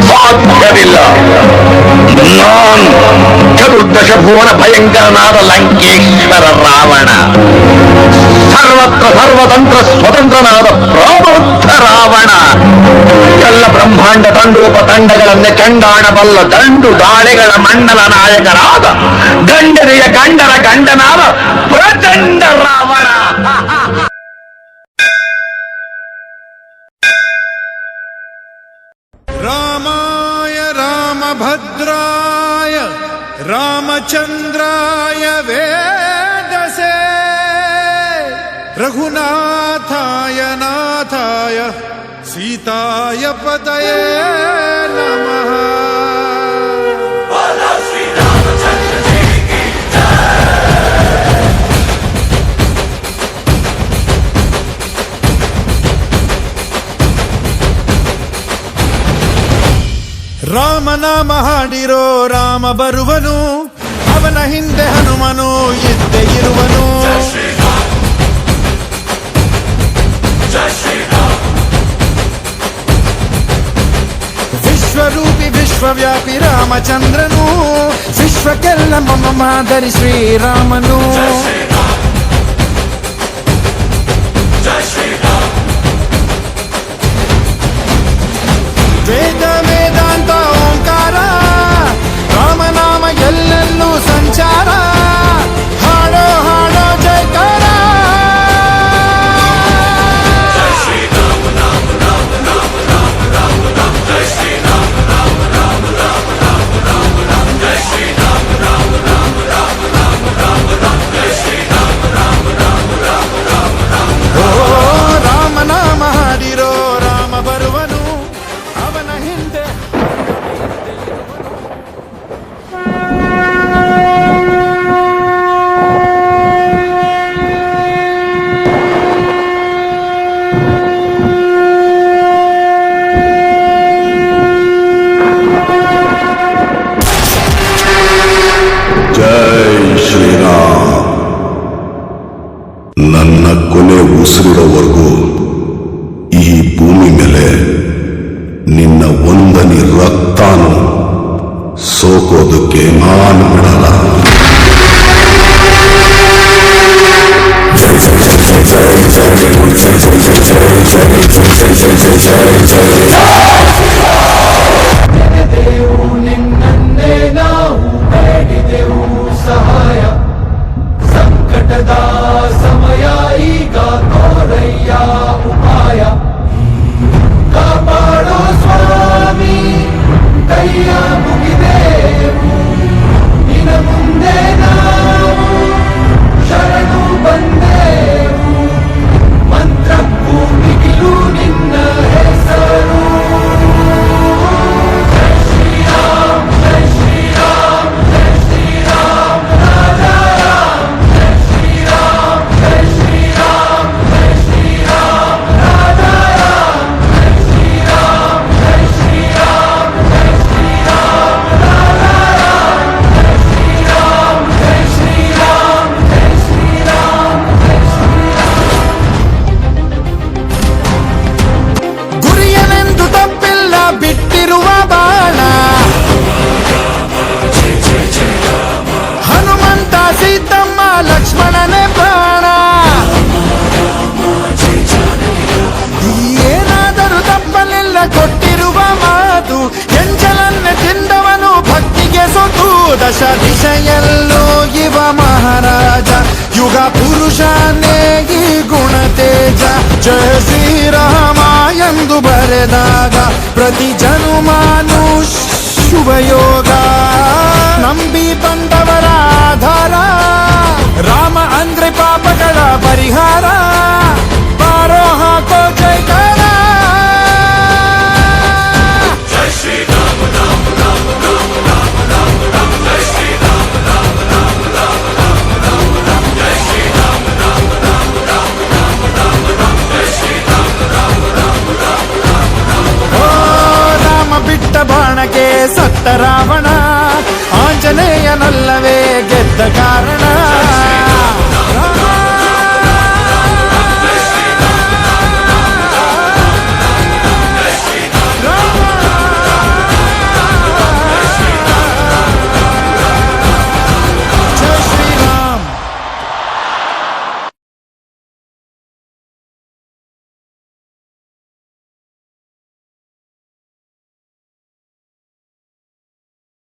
ಸಾಧ್ಯವಿಲ್ಲ. ನಾನು ಚತುರ್ದಶ ಭುವನ ಭಯಂಕರನಾದ ಲಂಕೇಶ್ವರ ರಾವಣ, ಸರ್ವತ್ರ ಸರ್ವತಂತ್ರ ಸ್ವತಂತ್ರನಾದ ಪ್ರಬುದ್ಧ ರಾವಣ, ಎಲ್ಲ ಬ್ರಹ್ಮಾಂಡ ತಂಡೋಪತಂಡಗಳನ್ನೇ ಚಂಡಾಣಬಲ್ಲ ದಂಡು ದಾಳಿಗಳ ಮಂಡಲ ನಾಯಕರಾದ ಗಂಡನೆಯ ಗಂಡರ ಗಂಡನಾದ ಪ್ರಚಂಡ ರಾವಣ. ರಾಮಾಯ ರಾಮಭದ್ರಾಯ ರಾಮಚಂದ್ರಾಯ ವೇದಸೇ ರಘುನಾಥಾಯ ನಾಥಾಯ ಸೀತಾಯ ಪತಯೇ ನಮಃ. ರಾಮನಾಮ ಹಾಡಿರೋ ರಾಮ ಬರುವನು, ಅವನ ಹಿಂದೆ ಹನುಮನು ಇದ್ದೇ ಇರುವನು. ವಿಶ್ವರೂಪಿ ವಿಶ್ವವ್ಯಾಪಿ ರಾಮಚಂದ್ರನು, ವಿಶ್ವಕ್ಕೆಲ್ಲ ಮಮ ಮಾದರಿ ಶ್ರೀರಾಮನು. ವೇದ ವೇದಾಂತ ಓಂಕಾರ, ರಾಮನಾಮ ಎಲ್ಲೆಲ್ಲೂ ಸಂಚಾರ. ಹಾಡೋ ಹಾಡೋ ಜಯಕಾರ. ಓ ರಾಮನಾಮ ಹಾಡಿರೋ ರಾಮ ಬರುವನು, ಅವನ ಹಿಂದೆ. ಜೈ ಶ್ರೀರಾಮ್. ನನ್ನ ಕೊನೆ ಉಸಿರಿಡೋವರೆಗೂ ಈ ಭೂಮಿ ಮೇಲೆ ನಿನ್ನ ಒಂದನಿ ರಕ್ತಾನು ಸೋಕೋದಕ್ಕೆ ನಾನು ಬಿಡಲ್ಲ. ಜೈ ಜೈ ಜೈ ಜೈ ಜೈ ಜೈ ಜೈ ಜೈ ಜೈ ಜೈ ಜೈ ಜೈ ಜೈ ಜೈ ಜೈ ಜೈ. ನಿನ್ನನ್ನೇ ನಾವು ಬೇಡಿದೆವು ಸಹಾಯ, ಸಂಕಟದ ಸಮಯ ಈಗ ತೋರಯ್ಯ ಉಪಾಯ. ಕಾಪಾಡೋ ಸ್ವಾಮಿ ಕೈಯ ಮುಗಿದೆವು, ನಿನ ಮುಂದೆ ನಾವು ಶರಣು ಬಂದೆವು. ಮಂತ್ರಕ್ಕೂ ಮಿಗಿಲು ನಿನ್ನ ಹೆಸರು. ಗುರಿಯನೆಂದು ತಪ್ಪಿಲ್ಲ ಬಿಟ್ಟಿರುವ ಬಾಣ, ಹನುಮಂತ ಸೀತಮ್ಮ ಲಕ್ಷ್ಮಣನೇ ಪ್ರಾಣ. ಏನಾದರೂ ತಪ್ಪಲಿಲ್ಲ ಕೊಟ್ಟಿರುವ ಮಾತು, ಎಂಜಲನ್ನೇ ತಿಂದವನು ಭಕ್ತಿಗೆ ಸೊತು. ದಶ ದಿಶೆಯಲ್ಲೂ ಇವ ಮಹಾರಾಜ, ಯುಗ ಪುರುಷನೇ ಈ ಗುಣ ತೇಜ. ಜಯ ಶ್ರೀರಾಮ ಎಂದು ಬರೆದಾಗ ಪ್ರತಿ ಜನುಮಾನು ಶುಭಯೋಗ. ನಂಬಿ ಬಂದವರ ಆಧಾರ, ರಾಮ ಅಂದ್ರೆ ಪಾಪಗಳ ಪರಿಹಾರ. ಬಾರೋ ಹಾಕೋ ಜೈಕಾರ. ಓ ರಾಮ ಬಿಟ್ಟ ಬಾಣಕ್ಕೆ ಸತ್ತ ರಾವಣ, ಆಂಜನೇಯನಲ್ಲವೇ ಗೆದ್ದ ಕಾರಣ.